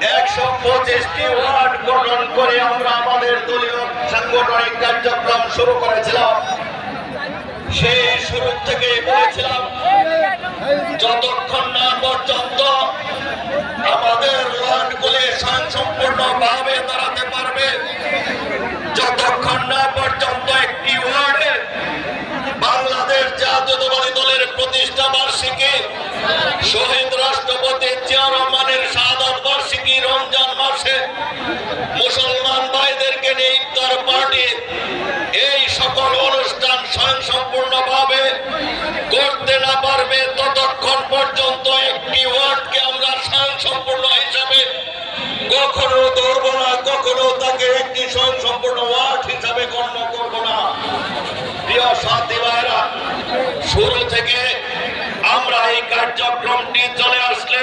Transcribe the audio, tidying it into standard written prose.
125টি word গঠন করে আমরা আমাদের দলীয় সাংগঠনিক কার্যক্রম শুরু করেছিলাম। সেই শুরু থেকে বলেছিলাম, যতক্ষণ না পর্যন্ত আমাদের ওয়ার্ডগুলি স্বয়ংসম্পূর্ণভাবে দাঁড়াতে পারবে, যতক্ষণ না পর্যন্ত একটি ওয়ার্ডে বাংলাদেশ জাতীয়তাবাদী দলের প্রতিষ্ঠা বার্ষিকী, শহীদ রাষ্ট্রপতি জিয়া রহমানের শাহাদাত বার্ষিকী, রমজান মাসে মুসলমান ভাইদেরকে নিয়ে ইফতার পার্টি, এই সকল অনুষ্ঠান স্বয়ংসম্পূর্ণভাবে করতে না পারবে, ততক্ষণ পর্যন্ত একটি ওয়ার্ডকে আমরা স্বয়ংসম্পূর্ণ হিসাবে কখনো ধরবো না, কখনো তাকে একটি স্বয়ংসম্পূর্ণ ওয়ার্ড হিসাবে গণ্য করবো না। প্রিয় সাথী ভাইরা, শুরু থেকে আমরা এই কার্যক্রমটি চলে আসলে